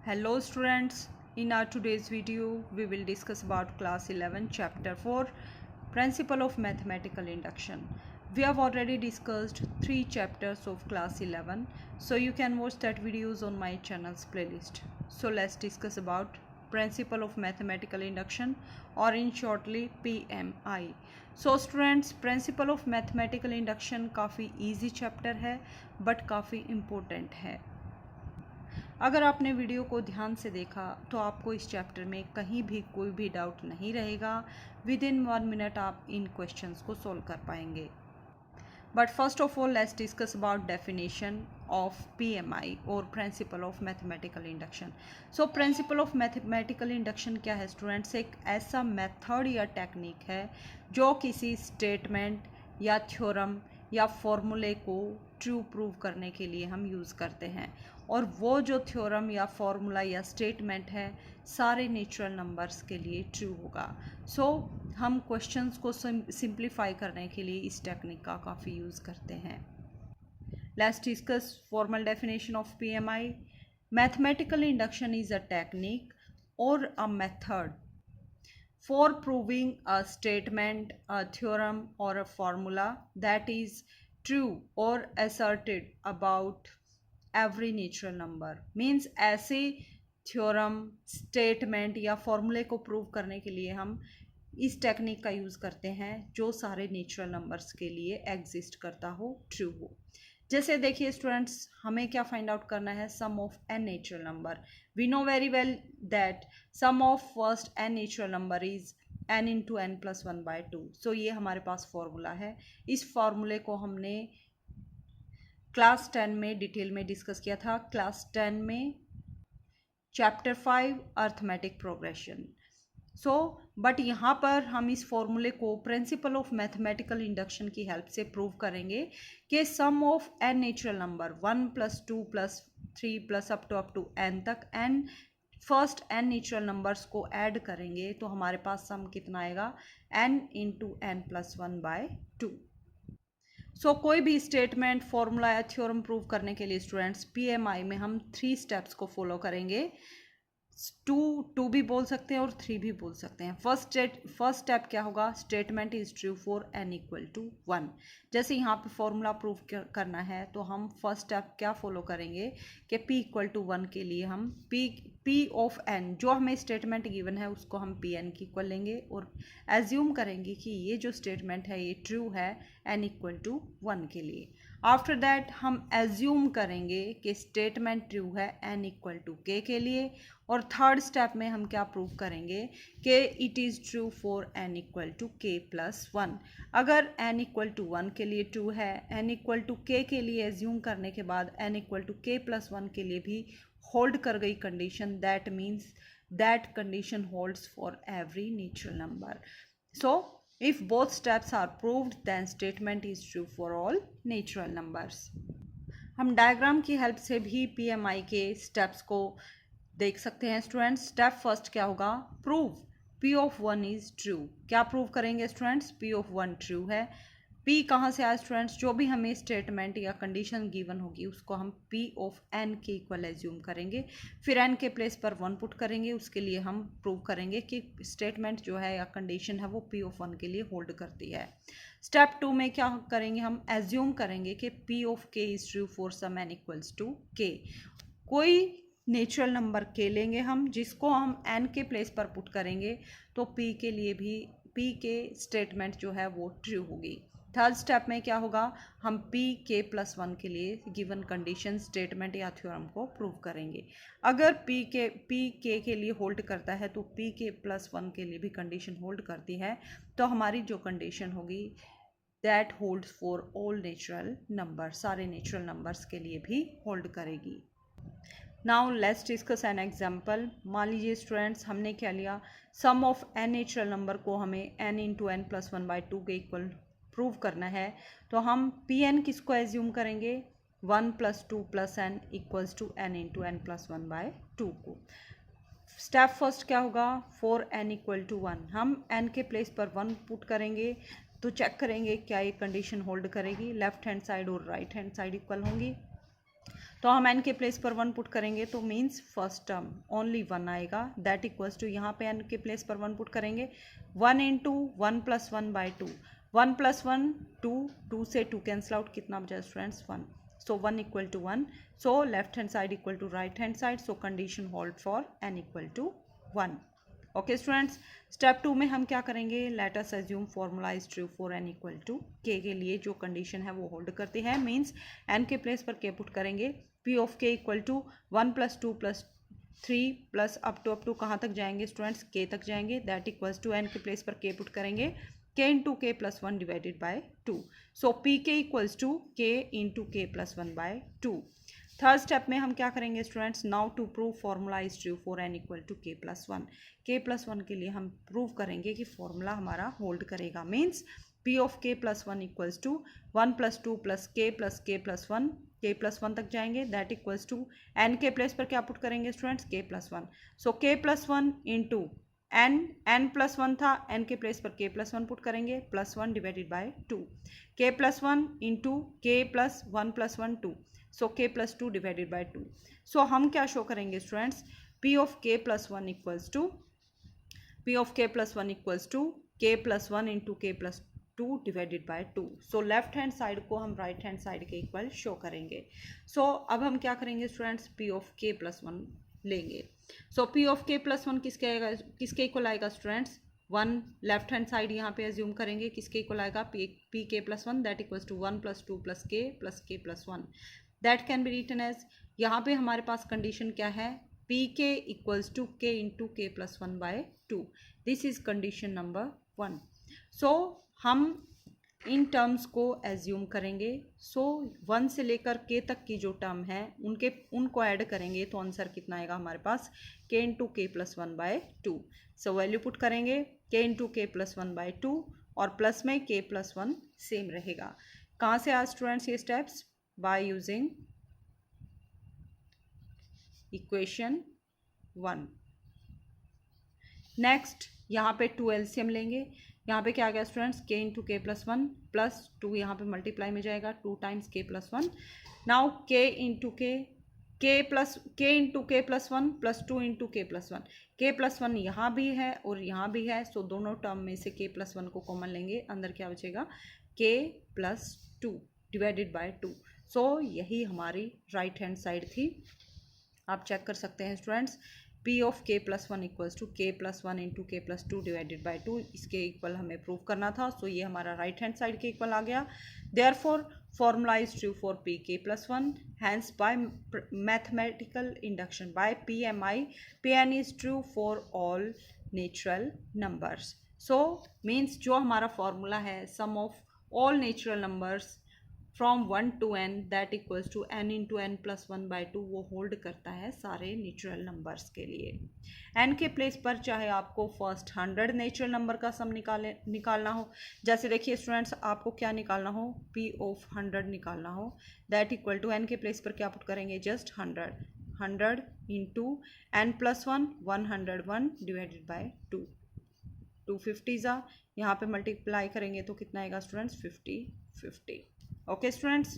Hello students, in our today's video we will discuss about class 11 chapter 4 principle of mathematical induction. We have already discussed 3 chapters of class 11, so you can watch that videos on my channel's playlist. So let's discuss about principle of mathematical induction, or in shortly PMI. So students, principle of mathematical induction काफ़ी easy chapter है but काफ़ी important है. अगर आपने video को ध्यान से देखा तो आपको इस चैप्टर में कहीं भी कोई भी डाउट नहीं रहेगा. विद इन 1 मिनट आप इन क्वेश्चंस को सोल्व कर पाएंगे. But first of all let's discuss about definition of PMI और principle of mathematical induction. So principle of mathematical induction क्या है स्टूडेंट्स? एक ऐसा मेथड या टेक्निक है जो किसी स्टेटमेंट या थ्योरम या फॉर्मूले को ट्रू प्रूव करने के लिए हम यूज़ करते हैं. और वो जो थ्योरम या फॉर्मूला या स्टेटमेंट है सारे नेचुरल नंबर्स के लिए ट्रू होगा. सो हम क्वेश्चंस को सिंप्लीफाई करने के लिए इस टेक्निक का काफ़ी यूज़ करते हैं. Let's discuss formal definition of PMI. Mathematical induction is a technique और a method for proving a statement, a theorem or a formula that is true or asserted about every natural number. Means ऐसे theorem, statement या फॉर्मूले को prove करने के लिए हम इस टेक्निक का यूज़ करते हैं जो सारे नेचुरल नंबर्स के लिए एग्जिस्ट करता हो, ट्रू हो. जैसे देखिए स्टूडेंट्स, हमें क्या फाइंड आउट करना है? Sum of n natural number. We know very well that sum of first n natural number is n into n plus 1/2. So ये हमारे पास फॉर्मूला है. इस फॉर्मूले को हमने क्लास 10 में डिटेल में डिस्कस किया था. क्लास 10 में chapter 5 arithmetic progression. So but यहाँ पर हम इस फॉर्मूले को प्रिंसिपल ऑफ मैथमेटिकल इंडक्शन की हेल्प से प्रूव करेंगे कि sum of n natural number 1 + 2 + 3 + up to n तक n first n natural numbers को ऐड करेंगे तो हमारे पास सम कितना आएगा? n into n plus 1/2. So कोई भी स्टेटमेंट, फॉर्मूला या थ्योरम प्रूव करने के लिए स्टूडेंट्स पीएमआई में हम 3 स्टेप्स को फॉलो करेंगे. टू भी बोल सकते हैं और 3 भी बोल सकते हैं. फर्स्ट स्टेप क्या होगा? Statement is true for n = 1. जैसे यहाँ पे फॉर्मूला प्रूव करना है तो हम फर्स्ट स्टेप क्या फॉलो करेंगे कि p = 1 के लिए हम p ऑफ n, जो हमें स्टेटमेंट गिवन है उसको हम pn की इक्वल लेंगे और एज्यूम करेंगे कि ये जो स्टेटमेंट है ये ट्रू है n = 1 के लिए. आफ्टर दैट हम एज्यूम करेंगे कि स्टेटमेंट ट्रू है n = k के लिए. और थर्ड स्टेप में हम क्या प्रूव करेंगे कि it is true for n = k + 1. अगर n = 1 के लिए ट्रू है, n = k के लिए एज्यूम करने के बाद n = k + 1 के लिए भी होल्ड कर गई condition, that means that condition holds for every natural number. So if both steps are proved then statement is true for all natural numbers. हम डायग्राम की हेल्प से भी पीएमआई के स्टेप्स को देख सकते हैं स्टूडेंट्स. स्टेप फर्स्ट क्या होगा? Prove p of 1 is true. क्या प्रूव करेंगे स्टूडेंट्स? p ऑफ 1 ट्रू है. p कहाँ से आया स्टूडेंट्स? जो भी हमें स्टेटमेंट या कंडीशन गिवन होगी उसको हम p ऑफ n के इक्वल एज्यूम करेंगे. फिर n के प्लेस पर 1 पुट करेंगे. उसके लिए हम प्रूव करेंगे कि स्टेटमेंट जो है या कंडीशन है वो p ऑफ 1 के लिए होल्ड करती है. स्टेप 2 में क्या करेंगे? हम एज्यूम करेंगे कि p of k is true for some n = k. कोई नेचुरल नंबर k लेंगे हम, जिसको हम n के प्लेस पर पुट करेंगे तो p के लिए भी p के स्टेटमेंट जो है वो ट्रू होगी. थर्ड स्टेप में क्या होगा? हम p k + 1 के लिए गिवन कंडीशन, स्टेटमेंट या थ्योरम को प्रूव करेंगे. अगर p k के लिए होल्ड करता है तो p k + 1 के लिए भी कंडीशन होल्ड करती है, तो हमारी जो कंडीशन होगी that holds for all natural number, सारे नेचुरल नंबर्स के लिए भी होल्ड करेगी. Now let's discuss an example. मान लीजिए स्टूडेंट्स, हमने क्या लिया? सम ऑफ एन नेचुरल नंबर को हमें n इंटू एन प्लस 1/2 के इक्वल प्रूव करना है. तो हम pn किसको एज्यूम करेंगे? 1 + 2 + n = n into n plus 1/2 को. स्टेप फर्स्ट क्या होगा? फॉर n = 1 हम n के प्लेस पर 1 पुट करेंगे. तो चेक करेंगे क्या ये कंडीशन होल्ड करेगी. लेफ्ट हैंड साइड और राइट हैंड साइड इक्वल होंगी. तो हम n के प्लेस पर 1 पुट करेंगे तो मीन्स फर्स्ट टर्म ओनली 1 आएगा, दैट इक्वल्स टू यहाँ पे n के प्लेस पर 1 पुट करेंगे 1 इंटू 1 प्लस 1 बाई 2, 1 प्लस 1 2, 2 से 2 कैंसिल आउट, कितना बचा students 1, so 1 equal to 1, so left hand side equal to right hand side, so condition hold for n equal to 1। Okay students, step 2 में हम क्या करेंगे, let us assume formula is true for n equal to k के लिए जो condition है वो hold करते हैं, मीन्स n के प्लेस पर k पुट करेंगे, p of k equal to 1 plus 2 plus 3 plus up to कहाँ तक जाएंगे स्टूडेंट्स, k तक जाएंगे, दैट इक्वल्स टू n के प्लेस पर k पुट करेंगे k into k plus 1 divided by 2, so P के equals to k into k plus 1 by 2। Third step में हम क्या करेंगे students, now to prove formula is true for n equal to k plus 1, k plus 1 के लिए हम prove करेंगे कि फॉर्मूला हमारा होल्ड करेगा, means p of k plus 1 equals to 1 plus 2 plus k plus 1, k plus 1 तक जाएंगे, that equals to n के प्लेस पर क्या पुट करेंगे students, k plus 1, so k plus 1 into n plus 1 था, n के प्लेस पर k प्लस 1 पुट करेंगे, plus 1 divided by 2, k plus 1 into k plus 1 plus 1 2, so k plus 2 divided by 2, so हम क्या show करेंगे students, p of k plus 1 equals to p of k plus 1 equals to k plus 1 into k plus 2 divided by 2, so left hand side को हम right hand side के equal show करेंगे। So अब हम क्या करेंगे students, p of k plus 1 लेंगे, so p of k plus 1 किसके इक्वल आएगा स्टूडेंट्स, 1 लेफ्ट हैंड साइड यहाँ पे एज्यूम करेंगे, किसके इक्वल आएगा, p k plus 1, that equals to 1 plus 2 plus k plus 1, that can be written as, यहाँ पे हमारे पास कंडीशन क्या है, पी के equals to k into k plus 1 by 2, this is condition number 1। So हम इन टर्म्स को assume करेंगे, सो 1 से लेकर k तक की जो टर्म है उनको ऐड करेंगे तो आंसर कितना आएगा हमारे पास, k into k plus 1 by 2, so value put करेंगे k into k plus 1 by 2 और प्लस में k प्लस 1 सेम रहेगा। कहाँ से आज स्टूडेंट्स ये steps, by using equation 1। Next यहाँ पे 2 एलसीएम लेंगे, यहाँ पे क्या आ गया students, k into k plus 1 plus 2 यहाँ पे मल्टीप्लाई में जाएगा 2 times k plus 1, now k into k into k plus 1 plus 2 into k plus 1, k plus 1 यहाँ भी है और यहाँ भी है, सो दोनों टर्म में से k प्लस 1 को कॉमन लेंगे, अंदर क्या बचेगा k प्लस 2 डिवाइडेड बाय 2, सो यही हमारी राइट हैंड साइड थी। आप चेक कर सकते हैं students, p of k plus 1 equals to k plus 1 into k plus 2 divided by 2, इसके इक्वल हमें प्रूव करना था, सो ये हमारा राइट हैंड साइड के इक्वल आ गया, therefore formula is true for p k plus 1, hence by mathematical induction by PMI Pn is true for all natural numbers, so means जो हमारा फॉर्मूला है sum of all natural numbers from 1 to n that equals to n into n plus 1 by 2, वो hold करता है सारे natural numbers के लिए। n के प्लेस पर चाहे आपको फर्स्ट 100 नेचुरल नंबर का सम निकालना हो, जैसे देखिए स्टूडेंट्स आपको क्या निकालना हो, p ऑफ 100 निकालना हो, दैट इक्वल टू n के प्लेस पर क्या पुट करेंगे, just 100 into n plus 1 101 divided by 2, 250 ज़ा यहाँ पे मल्टीप्लाई करेंगे तो कितना आएगा स्टूडेंट्स 50। ओके स्टूडेंट्स,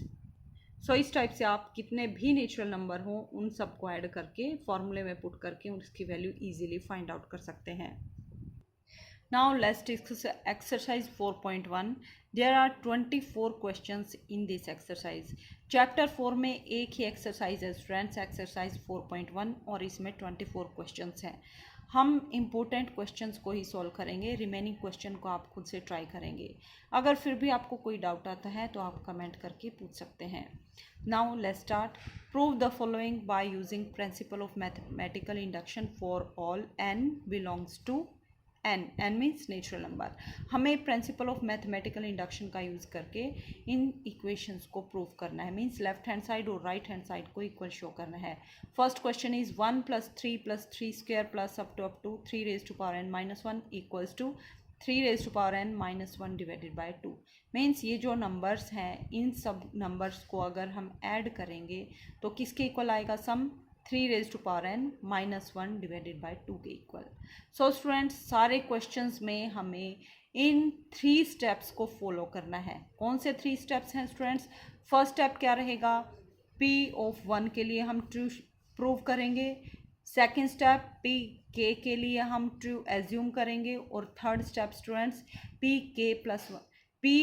सो इस टाइप से आप कितने भी नेचुरल नंबर हो उन सबको ऐड करके फॉर्मूले में पुट करके उसकी वैल्यू इजीली फाइंड आउट कर सकते हैं। Now let's discuss exercise 4.1। There are 24 questions in this exercise. Chapter 4 में एक ही एक्सरसाइज है स्टूडेंट्स, एक्सरसाइज 4.1, और इसमें 24 क्वेश्चंस हैं। हम इम्पोर्टेंट क्वेश्चंस को ही सॉल्व करेंगे, रिमेनिंग क्वेश्चन को आप खुद से ट्राई करेंगे। अगर फिर भी आपको कोई डाउट आता है तो आप कमेंट करके पूछ सकते हैं। Now let's start. Prove the following by using principle of mathematical induction for all n belongs to n means natural number. हमें प्रिंसिपल ऑफ मैथमेटिकल इंडक्शन का यूज़ करके इन इक्वेशंस को प्रूव करना है, मीन्स लेफ्ट हैंड साइड और right hand side को equal show करना है। First question is 1 plus 3 square plus up to 3 raise to power n minus 1 equals to 3 raise to power n minus 1 divided by 2। Means ये जो numbers हैं इन सब numbers को अगर हम ऐड करेंगे तो किसके इक्वल आएगा sum, 3 raise to power n minus 1 divided by 2 के इक्वल। सो स्टूडेंट्स सारे क्वेश्चंस में हमें इन 3 स्टेप्स को फॉलो करना है। कौन से 3 स्टेप्स हैं स्टूडेंट्स? फर्स्ट स्टेप क्या रहेगा, P ऑफ 1 के लिए हम ट्रू प्रूव करेंगे। सेकेंड स्टेप P K के लिए हम ट्रू एज्यूम करेंगे। और third step students P K plus 1 P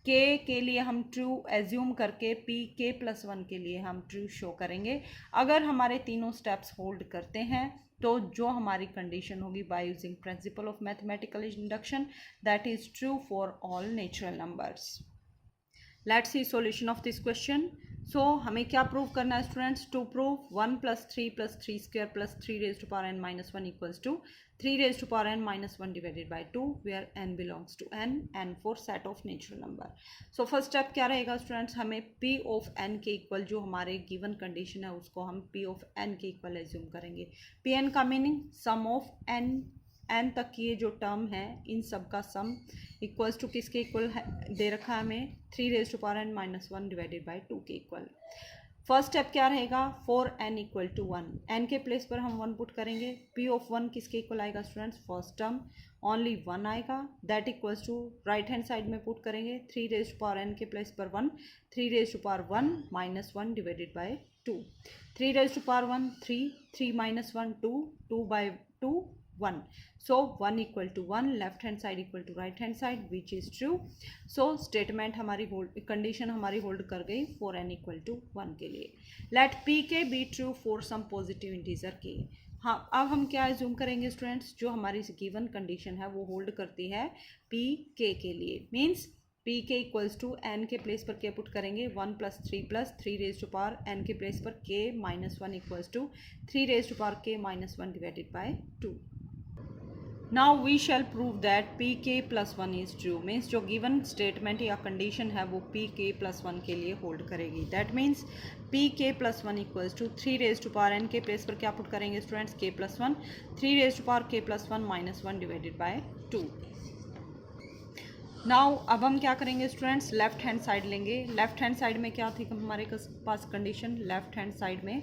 K के लिए हम ट्रू एज्यूम करके P K प्लस 1 के लिए हम ट्रू शो करेंगे। अगर हमारे तीनों स्टेप्स होल्ड करते हैं तो जो हमारी कंडीशन होगी by using principle of mathematical induction, that is true for all natural numbers. Let's see solution of this question. So हमें क्या प्रूव करना है students? To prove 1 + 3 + 3 square plus 3 raise to power n minus 1 equals to 3 raise to power n minus 1 divided by 2 where n belongs to n for set of natural number. So first step क्या रहेगा students? हमें p of n के equal जो हमारे given condition है उसको हम p of n के इक्वल एज्यूम करेंगे। pn का मीनिंग सम ऑफ n तक ये जो टर्म है इन सब का सम इक्वल्स टू किसके इक्वल दे रखा है हमें? 3 raise to power n minus 1 divided by 2 के इक्वल। फर्स्ट स्टेप क्या रहेगा? For n equal to 1 n के प्लेस पर हम 1 पुट करेंगे। p ऑफ 1 किसके इक्वल आएगा स्टूडेंट्स? फर्स्ट टर्म ओनली 1 आएगा, that equals to right hand side में पुट करेंगे 3 रेज टू पावर n के प्लेस पर 1, 3 raise to power 1 minus 1 divided by 2, 3 raise to power 1 3, 3 minus 1 2, 2 by 2 1. So 1 equal to 1, left hand side equal to right hand side, which is true. So statement हमारी hold, condition हमारी hold कर गई for n equal to 1 के लिए। Let pk be true for some positive integer k। हाँ, अब हम क्या एज्यूम करेंगे स्टूडेंट्स? जो हमारी गिवन कंडीशन है वो होल्ड करती है pk के लिए। मीन्स p के इक्वल्स टू n के प्लेस पर क्या पुट करेंगे? 1 + 3 रेज टू पावर n के प्लेस पर k minus 1 equals to 3 raise to power k minus 1 divided by 2। Now we shall prove that pk plus 1 is true। Means जो given statement या condition है वो pk plus 1 के लिए hold करेगी। That means pk plus 1 equals to 3 raise to power n के place पर क्या पुट करेंगे students? k plus 1, 3 raise to power k plus 1 minus 1 divided by 2। Now अब हम क्या करेंगे स्टूडेंट्स? लेफ्ट हैंड साइड लेंगे। लेफ्ट हैंड साइड में क्या थी हमारे पास कंडीशन? लेफ्ट हैंड साइड में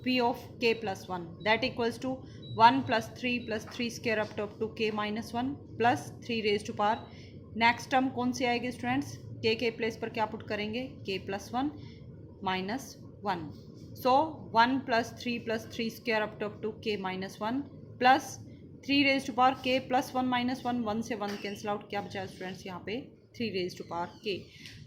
p of k plus 1 that equals to 1 + 3 + 3 square up to k minus 1 plus 3 raise to power. Next term कौन सी आएगी स्टूडेंट्स? k के प्लेस पर क्या पुट करेंगे? k plus 1 minus 1। So 1 + 3 + 3 square up to k minus 1 plus 3 raise to power k plus 1 minus 1, 1 से 1 cancel out, क्या बचा स्टूडेंट्स यहाँ पे? 3 raise to power k।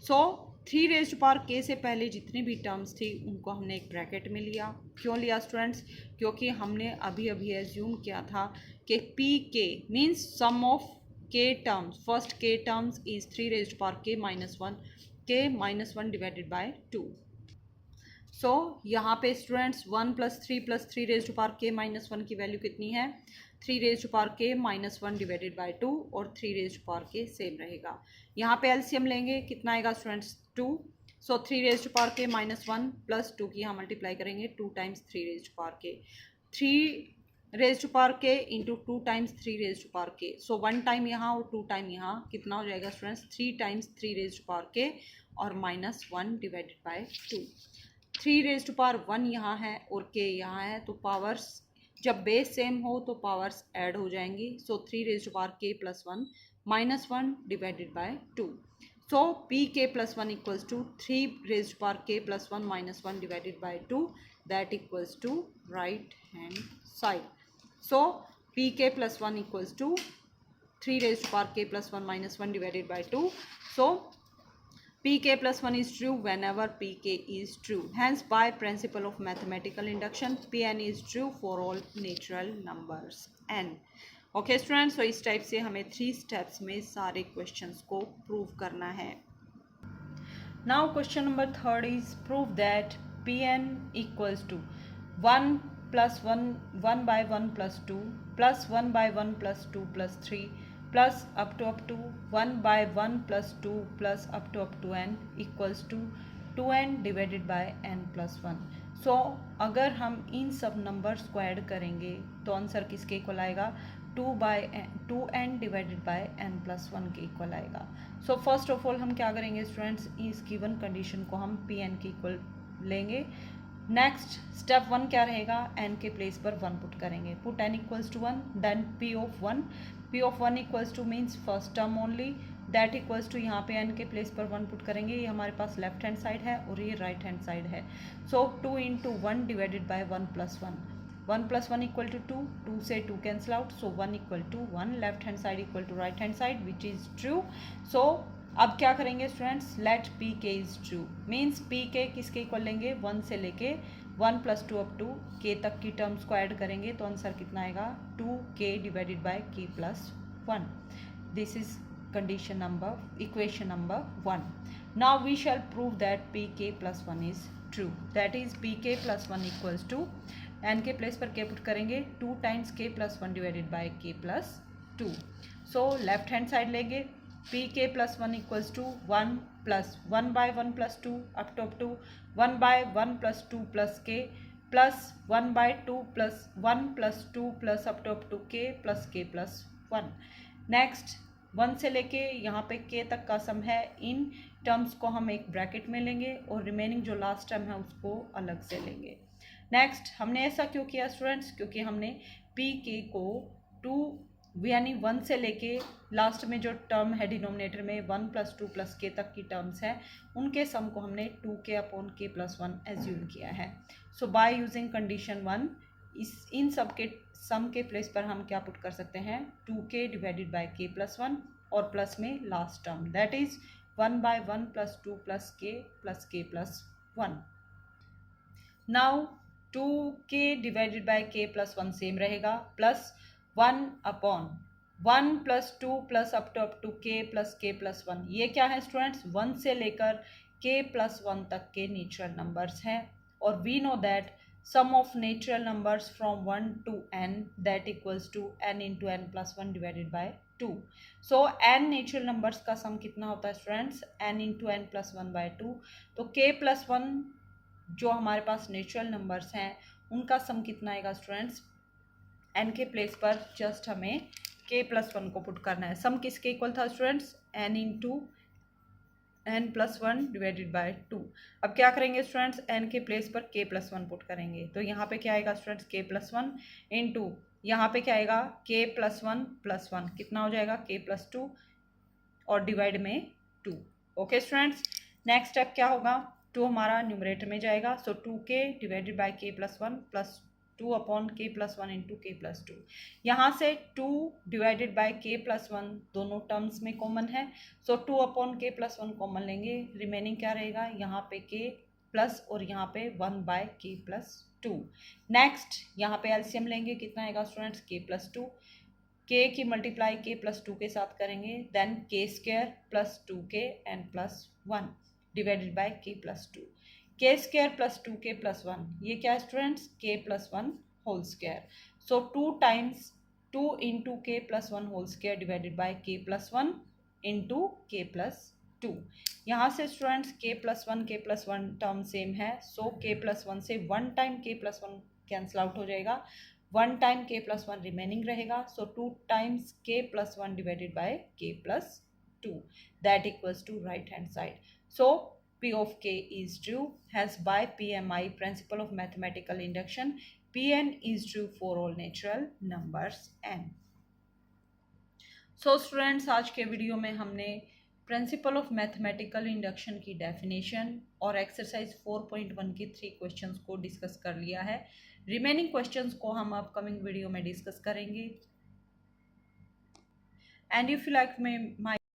So 3 raise to power k से पहले जितनी भी टर्म्स थी उनको हमने एक ब्रैकेट में लिया। क्यों लिया स्टूडेंट्स? क्योंकि हमने अभी अभी एज्यूम किया था कि pk means sum of k terms, first k terms is 3 raise to power k minus 1 divided by 2। So यहाँ पे students 1 + 3 + 3 raise to power k minus 1 की वैल्यू कितनी है? 3 raise to power k minus 1 divided by 2 और 3 raise to power k same रहेगा। यहाँ पे LCM लेंगे, कितना आएगा students? 2। So 3 raise to power k minus 1 plus 2 की यहाँ मल्टीप्लाई करेंगे 2 times 3 raise to power k, 3 raise to power k into 2 times 3 raise to power k। So 1 time यहाँ और 2 टाइम यहाँ, कितना हो जाएगा students? 3 times 3 raise to power k और minus 1 divided by 2। 3 raise to power 1 यहाँ है और k यहाँ है, तो पावर्स जब बेस सेम हो तो पावर्स ऐड हो जाएंगी। So 3 raise to power k plus 1 minus 1 divided by 2। So pk plus 1 equals to 3 raise to power k plus 1 minus 1 divided by 2, that equals to right hand side. So pk plus 1 equals to 3 raise to power k plus 1 minus 1 divided by 2। So pk plus 1 is true whenever pk is true. Hence, by principle of mathematical induction, pn is true for all natural numbers n. Okay students, so इस type से हमें 3 steps में सारे questions को prove करना है। Now question number 3 is prove that pn equals to 1 plus 1 by 1 plus 2 plus 1 by 1 plus 2 plus 3 plus up to 1 by 1 plus 2 plus up to n equals to 2n divided by n plus 1। So अगर हम इन सब numbers को add करेंगे तो answer किसके equal आएगा? 2n divided by n plus 1 के equal आएगा। सो फर्स्ट ऑफ ऑल हम क्या करेंगे स्टूडेंट्स? इस गिवन कंडीशन को हम pn के इक्वल लेंगे। नेक्स्ट स्टेप 1 क्या रहेगा? n के प्लेस पर 1 पुट करेंगे, put n equals to 1, then p of 1 equals to means first term only that equals to यहाँ पे n के प्लेस पर 1 पुट करेंगे, ये हमारे पास लेफ्ट हैंड साइड है और ये राइट हैंड साइड है। So 2 into 1 divided by 1 plus 1, 1 plus 1 equal to 2, 2 से 2 cancel out, so 1 equal to 1, left hand side equal to right hand side which is true. So अब क्या करेंगे students, let P K is true, means P K किसके equal लेंगे, 1 से लेके 1 plus 2 up to के तक की टर्म्स को ऐड करेंगे तो आंसर कितना आएगा, 2k divided by k plus 1। This is condition number, equation number 1। Now we shall prove that pk plus 1 is true, that is pk plus 1 equals to, n के place पर k put करेंगे, 2 times k plus 1 divided by k plus 2। So left hand side लेंगे, pk plus 1 equals to 1 plus 1 by 1 plus 2 up to 1 by 1 plus 2 plus k plus 1 by 2 plus 1 plus 2 plus up to k plus 1। Next 1 से लेके यहाँ पे k तक का सम है, in terms को हम एक ब्रैकेट में लेंगे और रिमेनिंग जो लास्ट टर्म है उसको अलग से लेंगे। नेक्स्ट हमने ऐसा क्यों किया स्टूडेंट्स, क्योंकि हमने pk को 2 यानी 1 से लेके लास्ट में जो टर्म है डिनोमिनेटर में 1 प्लस 2 प्लस के तक की टर्म्स हैं उनके सम को हमने 2k upon k plus 1 assume किया है। सो बाय यूजिंग कंडीशन 1 इन सब के सम के प्लेस पर हम क्या पुट कर सकते हैं, 2k divided by k plus 1 और प्लस में last term that is 1 by 1 plus 2 plus k plus 1। Now 2k divided by k plus 1 same रहेगा, plus 1 upon 1 plus 2 plus up to k plus 1। ये क्या है students, 1 से लेकर k plus 1 तक के नेचुरल नंबर्स हैं और we know that sum of natural numbers from 1 to n that equals to n into n plus 1 divided by 2। So n natural numbers का सम कितना होता है students, n into n plus 1 by 2। तो k plus 1 जो हमारे पास natural numbers हैं उनका सम कितना आएगा स्टूडेंट्स, n के प्लेस पर जस्ट हमें k प्लस 1 को पुट करना है। सम किसके इक्वल था students, n into n plus 1 divided by 2। अब क्या करेंगे स्टूडेंट्स, n के प्लेस पर k प्लस 1 पुट करेंगे तो यहाँ पे क्या आएगा स्टूडेंट्स, k प्लस 1 इंटू यहाँ पे क्या आएगा k प्लस 1 कितना हो जाएगा k प्लस 2 और डिवाइड में 2। ओके स्टूडेंट्स, नेक्स्ट स्टेप क्या होगा, 2 हमारा न्यूमरेटर में जाएगा, सो 2k divided by k plus 1 plus 2 upon k plus 1 into k plus 2। यहाँ से 2 डिवाइडेड बाय k प्लस 1 दोनों टर्म्स में कॉमन है, so 2 upon k plus 1 common लेंगे, रिमेनिंग क्या रहेगा, यहाँ पे k प्लस और यहाँ पे 1 बाय k प्लस 2। नेक्स्ट यहाँ पे एलसीएम लेंगे, कितना आएगा स्टूडेंट्स, k प्लस 2, k की मल्टीप्लाई k प्लस 2 के साथ करेंगे, then k square plus 2k and plus 1 divided by k plus 2। k square plus 2k plus 1 ये क्या है students, k plus 1 whole square. So 2 times 2 into k plus 1 whole square divided by k plus 1 into k plus 2। यहाँ से students k plus 1 term same है, so k plus 1 से 1 time k plus 1 cancel out हो जाएगा, 1 time k plus 1 remaining रहेगा, so 2 times k plus 1 divided by k plus 2 that equals to right hand side. So P of k is true, hence by PMI principle of mathematical induction Pn is true for all natural numbers n। So students, आज के video में हमने principal of mathematical induction की definition और exercise 4.1 की 3 questions को discuss कर लिया है। रिमेनिंग क्वेश्चंस को हम अपकमिंग वीडियो में डिस्कस करेंगे। And if you like my